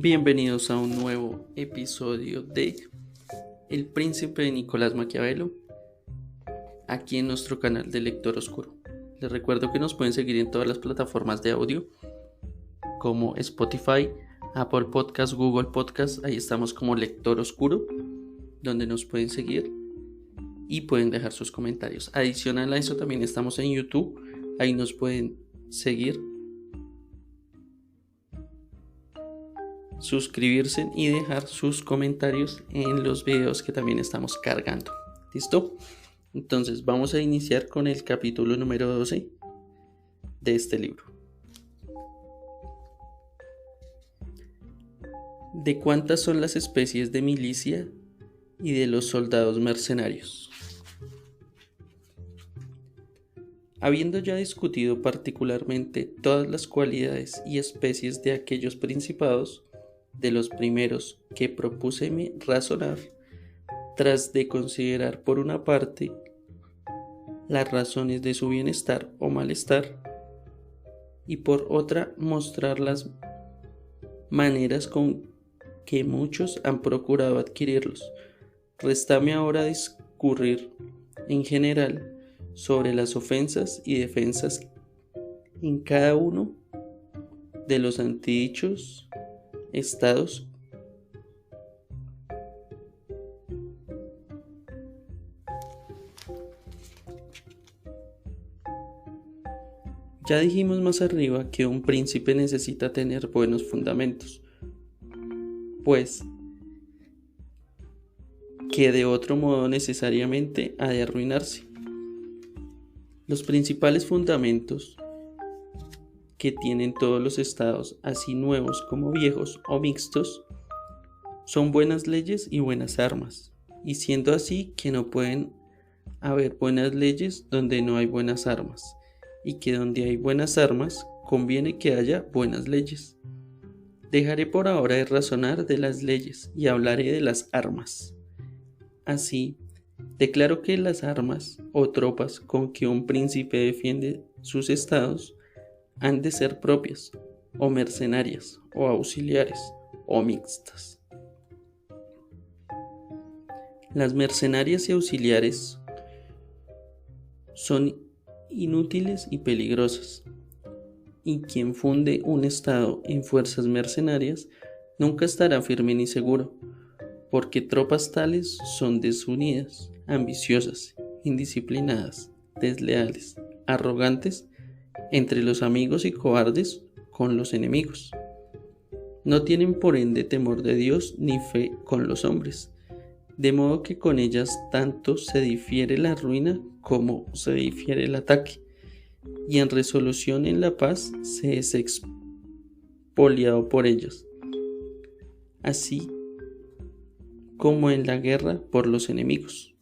Bienvenidos a un nuevo episodio de El Príncipe de Nicolás Maquiavelo, aquí en nuestro canal de Lector Oscuro. Les recuerdo que nos pueden seguir en todas las plataformas de audio como Spotify, Apple Podcast, Google Podcast. Ahí estamos como Lector Oscuro, donde nos pueden seguir y pueden dejar sus comentarios. Adicional a eso, también estamos en YouTube. Ahí nos pueden seguir, suscribirse y dejar sus comentarios en los videos que también estamos cargando. ¿Listo? Entonces vamos a iniciar con el capítulo número 12 de este libro. ¿De cuántas son las especies de milicia y de los soldados mercenarios? Habiendo ya discutido particularmente todas las cualidades y especies de aquellos principados, de los primeros que propúseme razonar, tras de considerar por una parte las razones de su bienestar o malestar, y por otra mostrar las maneras con que muchos han procurado adquirirlos, réstame ahora discurrir en general sobre las ofensas y defensas en cada uno de los antidichos estados Ya dijimos más arriba que un príncipe necesita tener buenos fundamentos, pues que de otro modo necesariamente ha de arruinarse. Los principales fundamentos que tienen todos los estados, así nuevos como viejos o mixtos, son buenas leyes y buenas armas, y siendo así que no pueden haber buenas leyes donde no hay buenas armas, y que donde hay buenas armas conviene que haya buenas leyes. Dejaré por ahora de razonar de las leyes y hablaré de las armas. Así, declaro que las armas o tropas con que un príncipe defiende sus estados han de ser propias, o mercenarias, o auxiliares, o mixtas. Las mercenarias y auxiliares son inútiles y peligrosas, y quien funde un estado en fuerzas mercenarias nunca estará firme ni seguro, porque tropas tales son desunidas, ambiciosas, indisciplinadas, desleales, arrogantes entre los amigos y cobardes con los enemigos. No tienen por ende temor de Dios ni fe con los hombres, de modo que con ellas tanto se difiere la ruina como se difiere el ataque, y en resolución en la paz se es expoliado por ellas, así como en la guerra por los enemigos.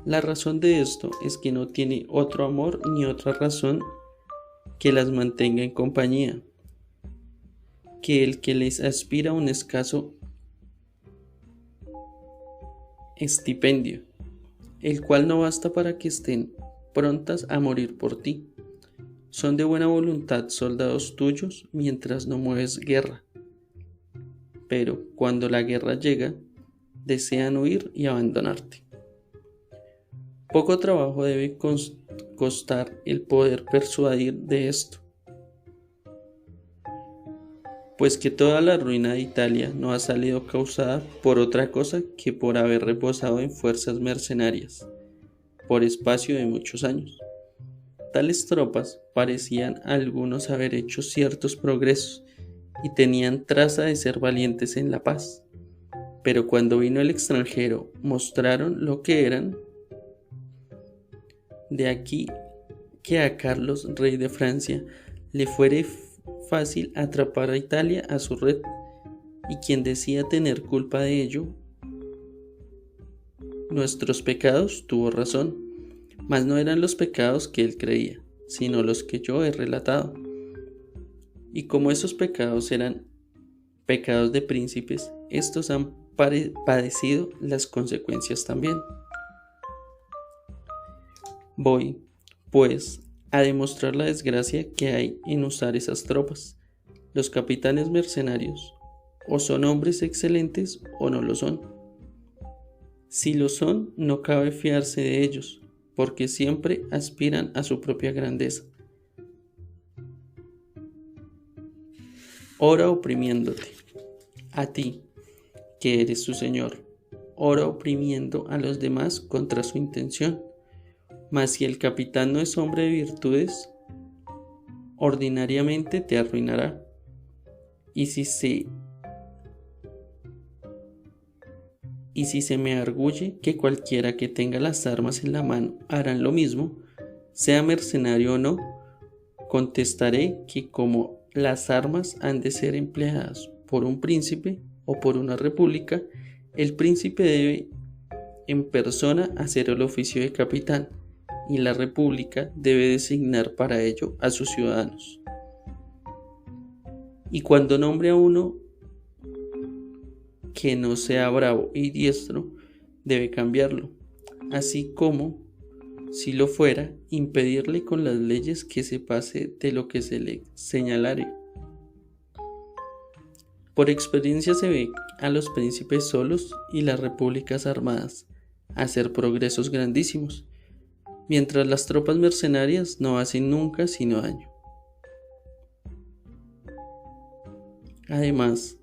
La razón de esto es que no tiene otro amor ni otra razón que las mantenga en compañía, que el que les aspira a un escaso estipendio, el cual no basta para que estén prontas a morir por ti. Son de buena voluntad soldados tuyos mientras no mueves guerra, pero cuando la guerra llega, desean huir y abandonarte. Poco trabajo debe costar el poder persuadir de esto, pues que toda la ruina de Italia no ha salido causada por otra cosa que por haber reposado en fuerzas mercenarias por espacio de muchos años. Tales tropas parecían a algunos haber hecho ciertos progresos y tenían traza de ser valientes en la paz, pero cuando vino el extranjero mostraron lo que eran. De aquí que a Carlos, rey de Francia, le fuere fácil atrapar a Italia a su red, y quien decía tener culpa de ello, nuestros pecados, tuvo razón, mas no eran los pecados que él creía, sino los que yo he relatado. Y como esos pecados eran pecados de príncipes, estos han padecido las consecuencias también. Voy, pues, a demostrar la desgracia que hay en usar esas tropas, Los capitanes mercenarios o son hombres excelentes o no lo son. Si lo son, no cabe fiarse de ellos, porque siempre aspiran a su propia grandeza. Ora oprimiéndote, a ti, que eres su señor, ora oprimiendo a los demás contra su intención. Mas si el capitán no es hombre de virtudes, ordinariamente te arruinará. Y si se me arguye que cualquiera que tenga las armas en la mano harán lo mismo, sea mercenario o no, contestaré que como las armas han de ser empleadas por un príncipe o por una república, el príncipe debe en persona hacer el oficio de capitán y la república debe designar para ello a sus ciudadanos. Y cuando nombre a uno que no sea bravo y diestro, debe cambiarlo, así como, si lo fuera, impedirle con las leyes que se pase de lo que se le señalare. Por experiencia se ve a los príncipes solos y las repúblicas armadas hacer progresos grandísimos, mientras las tropas mercenarias no hacen nunca sino daño. Además,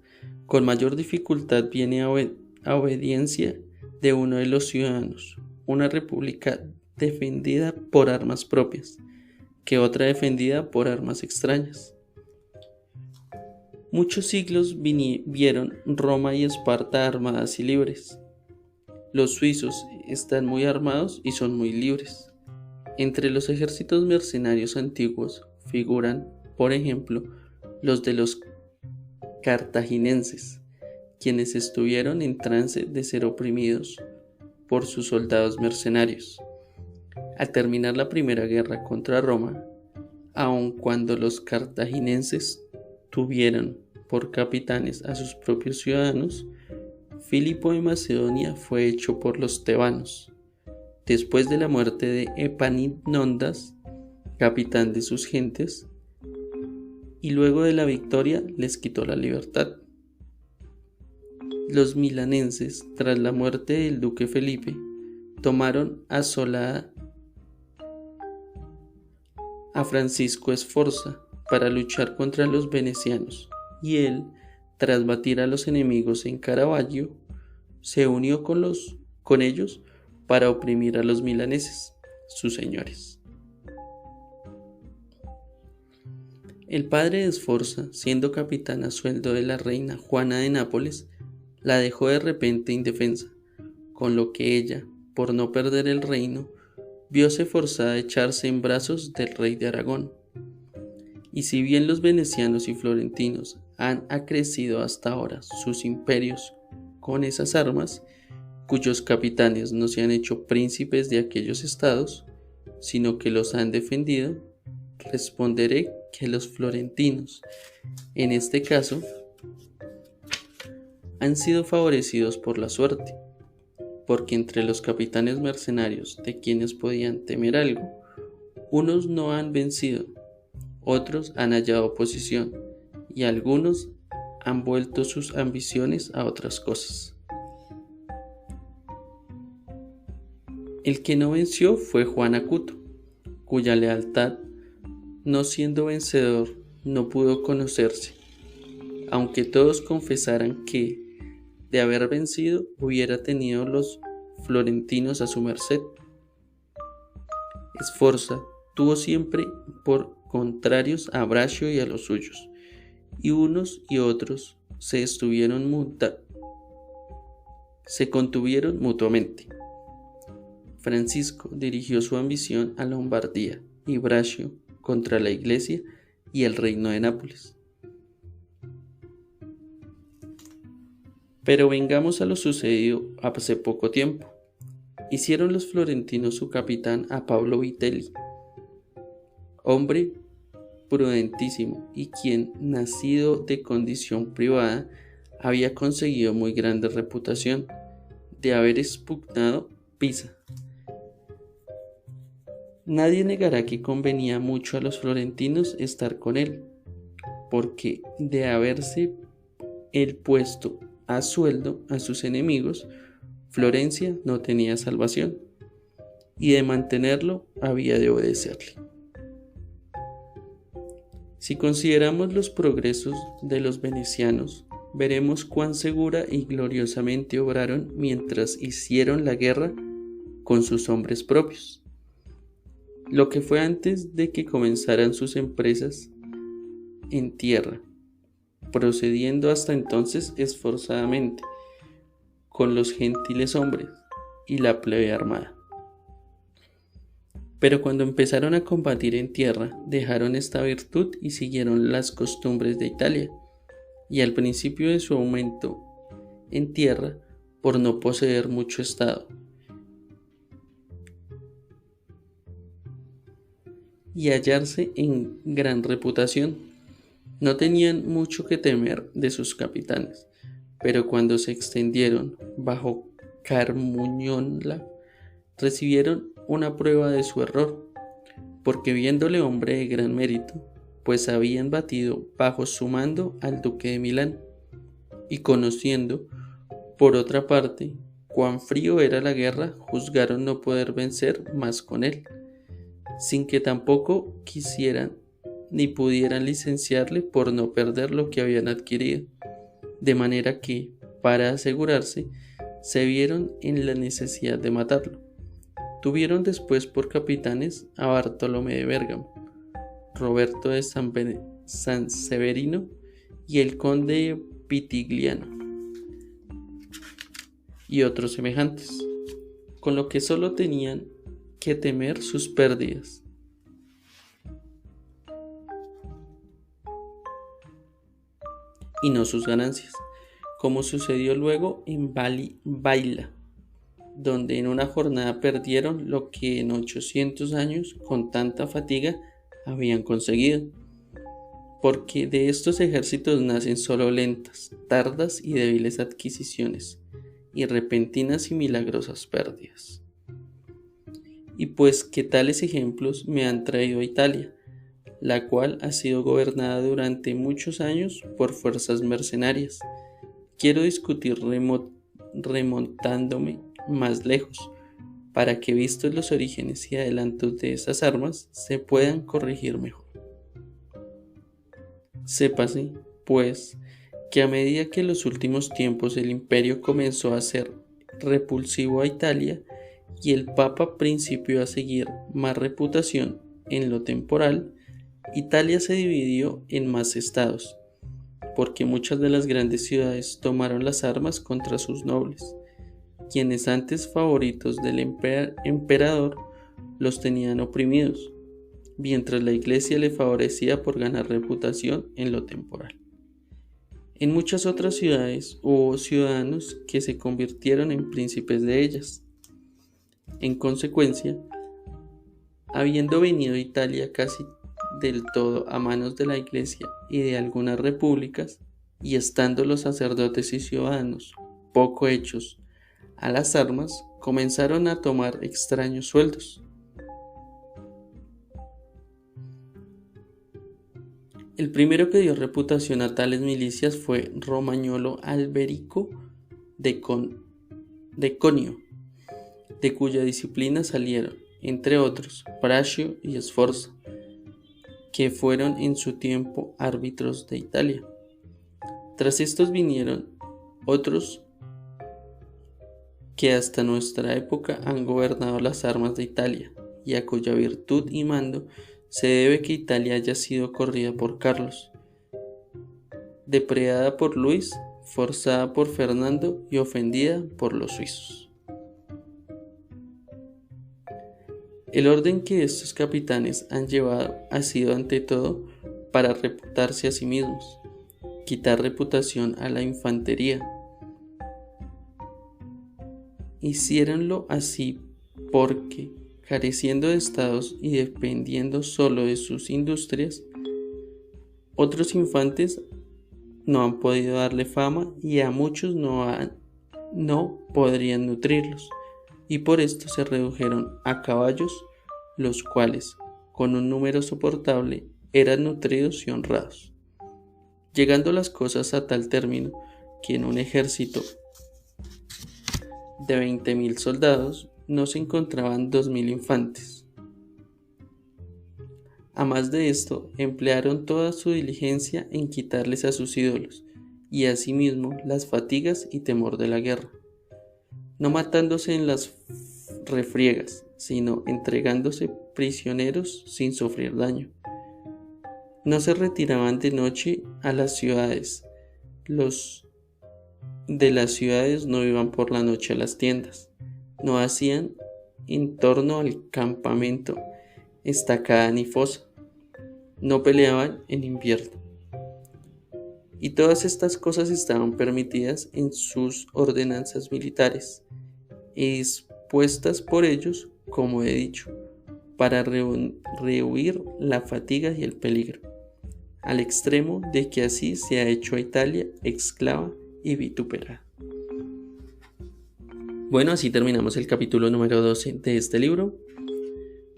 con mayor dificultad viene a obediencia de uno de los ciudadanos, una república defendida por armas propias, que otra defendida por armas extrañas. Muchos siglos vieron Roma y Esparta armadas y libres. Los suizos están muy armados y son muy libres. Entre los ejércitos mercenarios antiguos figuran, por ejemplo, los de los cartaginenses, quienes estuvieron en trance de ser oprimidos por sus soldados mercenarios. Al terminar la primera guerra contra Roma, aun cuando los cartaginenses tuvieron por capitanes a sus propios ciudadanos, Filipo de Macedonia fue hecho por los tebanos, después de la muerte de Epaminondas, capitán de sus gentes, y luego de la victoria les quitó la libertad. Los milanenses, tras la muerte del duque Felipe, tomaron asolada a Francisco Sforza para luchar contra los venecianos, y él, tras batir a los enemigos en Caravaggio, se unió con ellos para oprimir a los milaneses, sus señores. El padre de Sforza, siendo capitán a sueldo de la reina Juana de Nápoles, la dejó de repente indefensa, con lo que ella, por no perder el reino, vióse forzada a echarse en brazos del rey de Aragón. Y si bien los venecianos y florentinos han acrecido hasta ahora sus imperios con esas armas, cuyos capitanes no se han hecho príncipes de aquellos estados, sino que los han defendido, responderé que los florentinos, en este caso, han sido favorecidos por la suerte, porque entre los capitanes mercenarios de quienes podían temer algo, unos no han vencido, otros han hallado oposición, y algunos han vuelto sus ambiciones a otras cosas. El que no venció fue Juan Acuto, cuya lealtad, no siendo vencedor, no pudo conocerse, aunque todos confesaran que, de haber vencido, hubiera tenido los florentinos a su merced. Sforza tuvo siempre por contrarios a Braccio y a los suyos, y unos y otros se contuvieron mutuamente. Francisco dirigió su ambición a Lombardía y Braccio contra la Iglesia y el reino de Nápoles. Pero vengamos a lo sucedido hace poco tiempo. Hicieron los florentinos su capitán a Pablo Vitelli, hombre prudentísimo y quien, nacido de condición privada, había conseguido muy grande reputación de haber expugnado Pisa. Nadie negará que convenía mucho a los florentinos estar con él, porque de haberse él puesto a sueldo a sus enemigos, Florencia no tenía salvación, y de mantenerlo había de obedecerle. Si consideramos los progresos de los venecianos, veremos cuán segura y gloriosamente obraron mientras hicieron la guerra con sus hombres propios, lo que fue antes de que comenzaran sus empresas en tierra, procediendo hasta entonces esforzadamente con los gentiles hombres y la plebe armada. Pero cuando empezaron a combatir en tierra, dejaron esta virtud y siguieron las costumbres de Italia, y al principio de su aumento en tierra, por no poseer mucho estado y hallarse en gran reputación, no tenían mucho que temer de sus capitanes, pero cuando se extendieron bajo Carmuñola, recibieron una prueba de su error, porque viéndole hombre de gran mérito, pues habían batido bajo su mando al duque de Milán, y conociendo, por otra parte, cuán frío era la guerra, juzgaron no poder vencer más con él, sin que tampoco quisieran ni pudieran licenciarle por no perder lo que habían adquirido, de manera que, para asegurarse, se vieron en la necesidad de matarlo. Tuvieron después por capitanes a Bartolomé de Bérgamo, Roberto de San Severino y el conde Pitigliano, y otros semejantes, con lo que solo tenían que temer sus pérdidas. Y no sus ganancias, como sucedió luego en Baila, donde en una jornada perdieron lo que en 800 años con tanta fatiga habían conseguido, porque de estos ejércitos nacen solo lentas, tardas y débiles adquisiciones, y repentinas y milagrosas pérdidas. Y pues que tales ejemplos me han traído a Italia, la cual ha sido gobernada durante muchos años por fuerzas mercenarias. Quiero discutir remontándome más lejos, para que vistos los orígenes y adelantos de esas armas se puedan corregir mejor. Sépase, pues, que a medida que en los últimos tiempos el imperio comenzó a ser repulsivo a Italia y el Papa principió a seguir más reputación en lo temporal, Italia se dividió en más estados, porque muchas de las grandes ciudades tomaron las armas contra sus nobles, quienes antes favoritos del emperador los tenían oprimidos, mientras la iglesia le favorecía por ganar reputación en lo temporal. En muchas otras ciudades hubo ciudadanos que se convirtieron en príncipes de ellas. En consecuencia, habiendo venido Italia casi del todo a manos de la iglesia y de algunas repúblicas, y estando los sacerdotes y ciudadanos poco hechos a las armas, comenzaron a tomar extraños sueldos. El primero que dio reputación a tales milicias fue Romagnolo Alberico de Conio, de cuya disciplina salieron, entre otros, Braccio y Sforza, que fueron en su tiempo árbitros de Italia. Tras estos vinieron otros que hasta nuestra época han gobernado las armas de Italia, y a cuya virtud y mando se debe que Italia haya sido corrida por Carlos, depredada por Luis, forzada por Fernando y ofendida por los suizos. El orden que estos capitanes han llevado ha sido ante todo para reputarse a sí mismos, quitar reputación a la infantería. Hiciéronlo así porque, careciendo de estados y dependiendo solo de sus industrias, otros infantes no han podido darle fama y a muchos no podrían nutrirlos, y por esto se redujeron a caballos, los cuales, con un número soportable, eran nutridos y honrados. llegando las cosas a tal término que en un ejército de 20.000 soldados no se encontraban 2.000 infantes. A más de esto, emplearon toda su diligencia en quitarles a sus ídolos, y asimismo las fatigas y temor de la guerra, no matándose en las refriegas, sino entregándose prisioneros sin sufrir daño. No se retiraban de noche a las ciudades, los de las ciudades no iban por la noche a las tiendas, no hacían en torno al campamento estacada ni fosa, no peleaban en invierno. Y todas estas cosas estaban permitidas en sus ordenanzas militares, expuestas por ellos, como he dicho, para rehuir la fatiga y el peligro, al extremo de que así se ha hecho a Italia esclava y vituperada. Bueno, así terminamos el capítulo número 12 de este libro.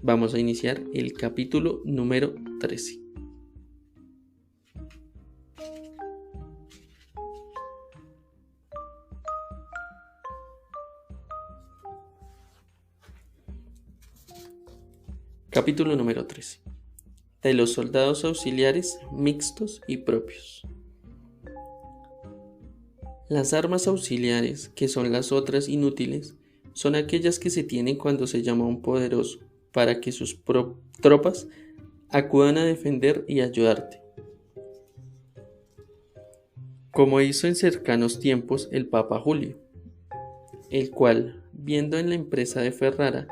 Vamos a iniciar el capítulo número 13. Capítulo número 13. De los soldados auxiliares mixtos y propios. Las armas auxiliares, que son las otras inútiles, son aquellas que se tienen cuando se llama a un poderoso para que sus tropas acudan a defender y ayudarte. Como hizo en cercanos tiempos el Papa Julio, el cual, viendo en la empresa de Ferrara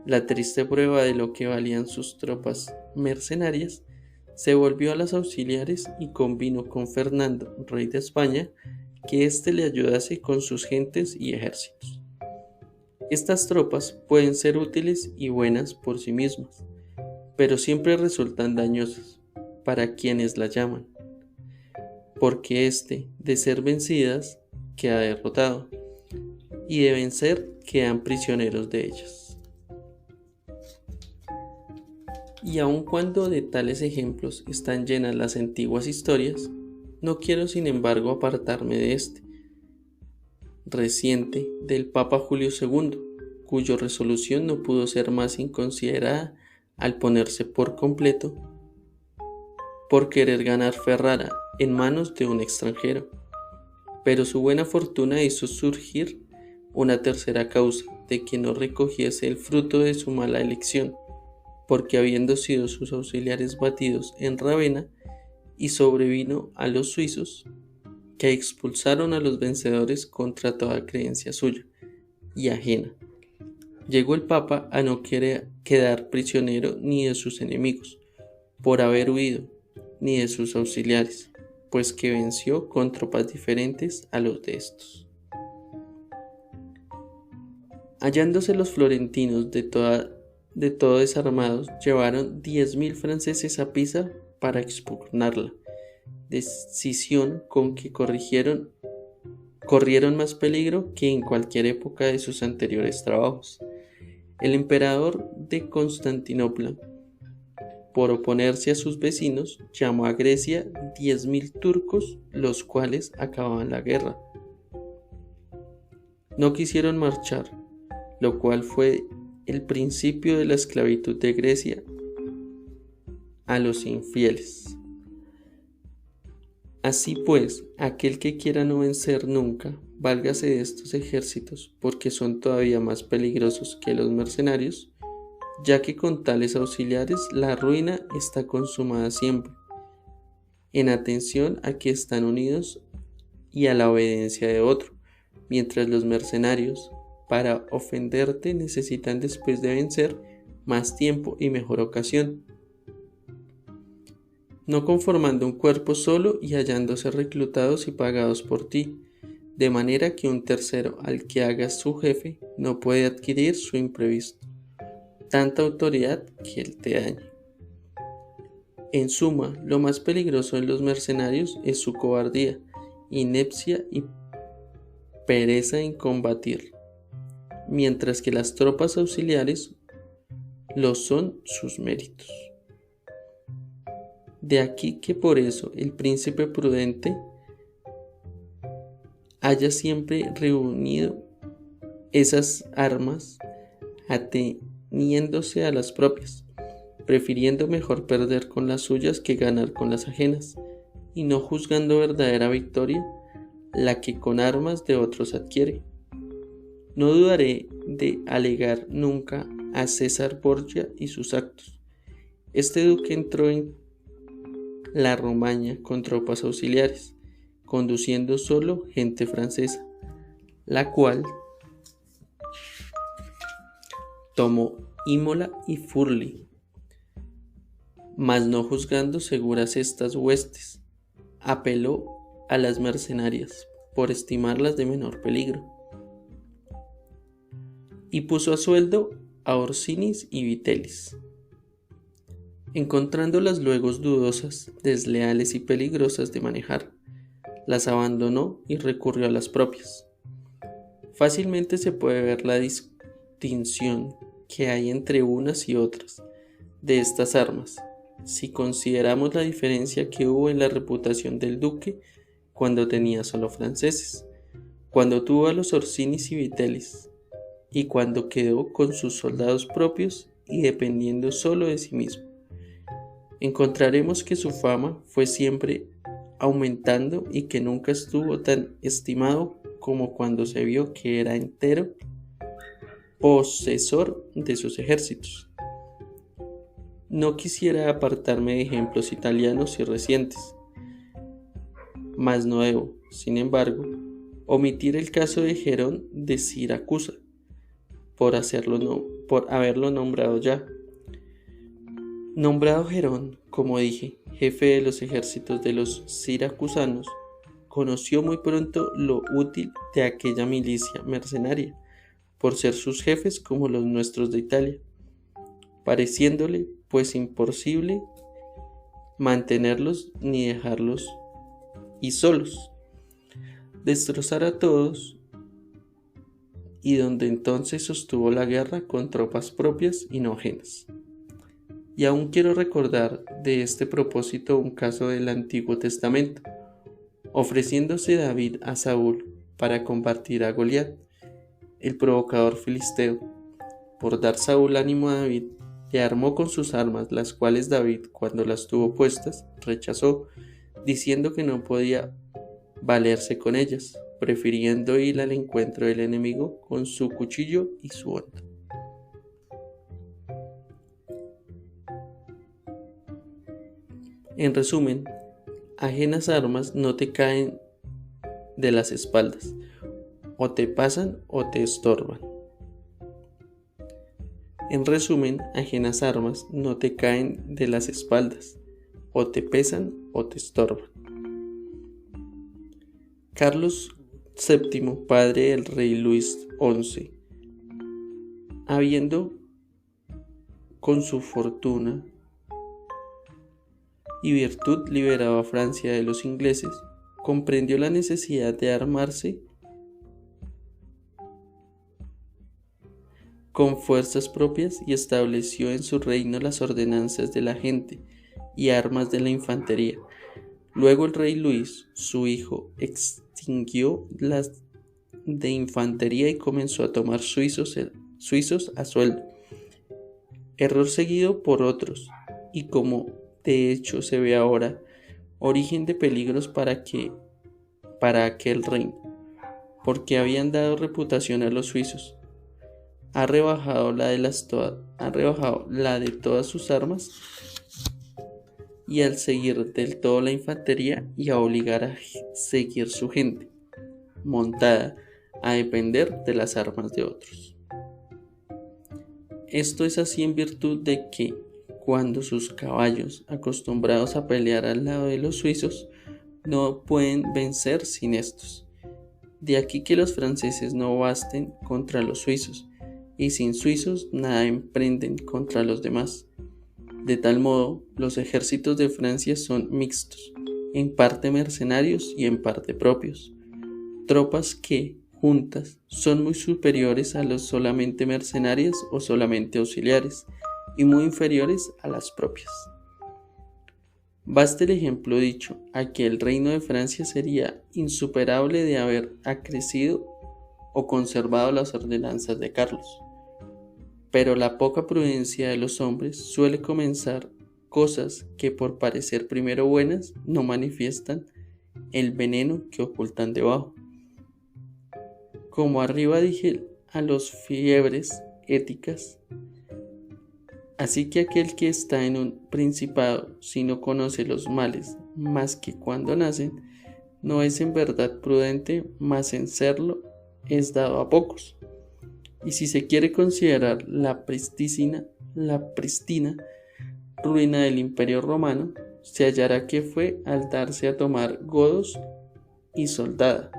la triste prueba de lo que valían sus tropas mercenarias, se volvió a las auxiliares y convino con Fernando, rey de España, que éste le ayudase con sus gentes y ejércitos. Estas tropas pueden ser útiles y buenas por sí mismas, pero siempre resultan dañosas para quienes las llaman, porque de ser vencidas, queda derrotado, y de vencer, quedan prisioneros de ellas. Y aun cuando de tales ejemplos están llenas las antiguas historias, no quiero sin embargo apartarme de reciente del Papa Julio II, cuya resolución no pudo ser más inconsiderada al ponerse por completo por querer ganar Ferrara en manos de un extranjero. Pero su buena fortuna hizo surgir una tercera causa de que no recogiese el fruto de su mala elección, porque habiendo sido sus auxiliares batidos en Ravenna, y sobrevino a los suizos, que expulsaron a los vencedores contra toda creencia suya y ajena. Llegó el Papa a no querer quedar prisionero ni de sus enemigos, por haber huido, ni de sus auxiliares, pues que venció con tropas diferentes a los de estos. Hallándose los florentinos de todo desarmados, llevaron 10.000 franceses a Pisa para expugnarla, decisión con que corrieron más peligro que en cualquier época de sus anteriores trabajos. El emperador de Constantinopla, por oponerse a sus vecinos, llamó a Grecia 10.000 turcos, los cuales acababan la guerra. No quisieron marchar, lo cual fue el principio de la esclavitud de Grecia a los infieles. Así pues, aquel que quiera no vencer nunca, válgase de estos ejércitos, porque son todavía más peligrosos que los mercenarios, ya que con tales auxiliares la ruina está consumada siempre, en atención a que están unidos y a la obediencia de otro, mientras los mercenarios, para ofenderte, necesitan después de vencer más tiempo y mejor ocasión, no conformando un cuerpo solo y hallándose reclutados y pagados por ti, de manera que un tercero al que hagas su jefe no puede adquirir su imprevisto, tanta autoridad que él te dañe. En suma, lo más peligroso en los mercenarios es su cobardía, inepcia y pereza en combatir, mientras que las tropas auxiliares lo son sus méritos. De aquí que por eso el príncipe prudente haya siempre reunido esas armas ateniéndose a las propias, prefiriendo mejor perder con las suyas que ganar con las ajenas, y no juzgando verdadera victoria la que con armas de otros adquiere. No dudaré de alegar nunca a César Borgia y sus actos. Este duque entró en la Romaña con tropas auxiliares, conduciendo solo gente francesa, la cual tomó Imola y Furli, mas no juzgando seguras estas huestes, apeló a las mercenarias por estimarlas de menor peligro, y puso a sueldo a Orsinis y Vitelis. Encontrándolas luego dudosas, desleales y peligrosas de manejar, las abandonó y recurrió a las propias. Fácilmente se puede ver la distinción que hay entre unas y otras de estas armas, si consideramos la diferencia que hubo en la reputación del duque cuando tenía solo franceses, cuando tuvo a los Orsinis y Vitelis, y cuando quedó con sus soldados propios y dependiendo solo de sí mismo. Encontraremos que su fama fue siempre aumentando y que nunca estuvo tan estimado como cuando se vio que era entero posesor de sus ejércitos. No quisiera apartarme de ejemplos italianos y recientes, mas no debo, sin embargo, omitir el caso de Gerón de Siracusa, por haberlo nombrado ya. Nombrado Gerón, como dije, jefe de los ejércitos de los siracusanos, conoció muy pronto lo útil de aquella milicia mercenaria, por ser sus jefes como los nuestros de Italia, pareciéndole pues imposible mantenerlos ni dejarlos y solos, destrozar a todos, y donde entonces sostuvo la guerra con tropas propias y no ajenas. Y aún quiero recordar de este propósito un caso del Antiguo Testamento, ofreciéndose David a Saúl para combatir a Goliat, el provocador filisteo. Por dar Saúl ánimo a David, le armó con sus armas, las cuales David, cuando las tuvo puestas, rechazó, diciendo que no podía valerse con ellas, prefiriendo ir al encuentro del enemigo con su cuchillo y su honda. En resumen, ajenas armas no te caen de las espaldas, o te pasan o te estorban. En resumen, ajenas armas no te caen de las espaldas, o te pesan o te estorban. Carlos VII, padre del rey Luis XI, habiendo con su fortuna y virtud liberado a Francia de los ingleses, comprendió la necesidad de armarse con fuerzas propias y estableció en su reino las ordenanzas de la gente y armas de la infantería. Luego el rey Luis, su hijo, extinguió las de infantería y comenzó a tomar suizos a sueldo, error seguido por otros, y como de hecho se ve ahora, origen de peligros para aquel reino, porque habían dado reputación a los suizos. Ha rebajado la de todas sus armas, y al seguir del todo la infantería y a obligar a seguir su gente montada a depender de las armas de otros. Esto es así en virtud de que cuando sus caballos, acostumbrados a pelear al lado de los suizos, no pueden vencer sin estos. De aquí que los franceses no basten contra los suizos, y sin suizos nada emprenden contra los demás. De tal modo, los ejércitos de Francia son mixtos, en parte mercenarios y en parte propios, tropas que, juntas, son muy superiores a los solamente mercenarias o solamente auxiliares, y muy inferiores a las propias. Basta el ejemplo dicho a que el reino de Francia sería insuperable de haber acrecido o conservado las ordenanzas de Carlos. Pero la poca prudencia de los hombres suele comenzar cosas que por parecer primero buenas no manifiestan el veneno que ocultan debajo. Como arriba dije a los fiebres éticas, así que aquel que está en un principado, si no conoce los males más que cuando nacen, no es en verdad prudente, mas en serlo es dado a pocos. Y si se quiere considerar la pristina ruina del Imperio Romano, se hallará que fue al darse a tomar godos y soldada,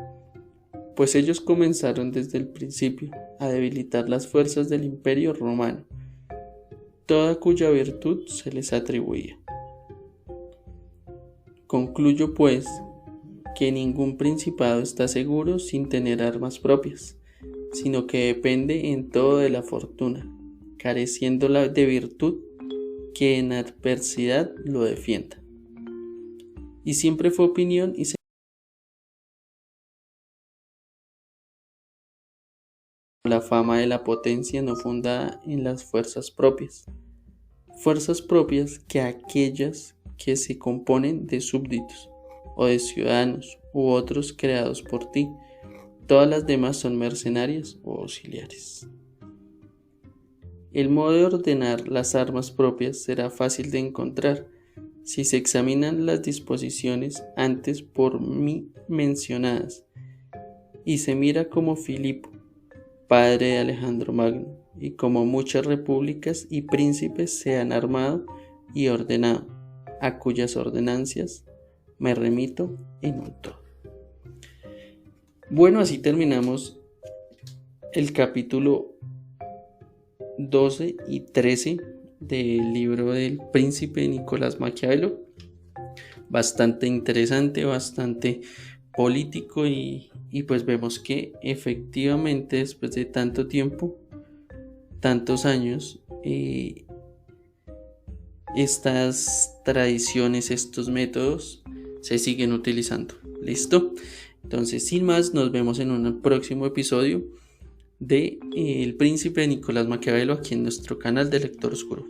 pues ellos comenzaron desde el principio a debilitar las fuerzas del Imperio Romano, toda cuya virtud se les atribuía. Concluyo, pues, que ningún principado está seguro sin tener armas propias, sino que depende en todo de la fortuna, careciendo de virtud que en adversidad lo defienda. Y siempre fue opinión y la fama de la potencia no fundada en las fuerzas propias que aquellas que se componen de súbditos o de ciudadanos u otros creados por ti. Todas las demás son mercenarias o auxiliares. El modo de ordenar las armas propias será fácil de encontrar si se examinan las disposiciones antes por mí mencionadas y se mira como Filipo, padre de Alejandro Magno, y como muchas repúblicas y príncipes se han armado y ordenado, a cuyas ordenancias me remito en un todo. Bueno, así terminamos el capítulo 12 y 13 del libro del príncipe Nicolás Maquiavelo. Bastante interesante, bastante político y pues vemos que efectivamente después de tanto tiempo, tantos años, estas tradiciones, estos métodos se siguen utilizando. ¿Listo? Entonces, sin más, nos vemos en un próximo episodio de El Príncipe Nicolás Maquiavelo aquí en nuestro canal de Lector Oscuro.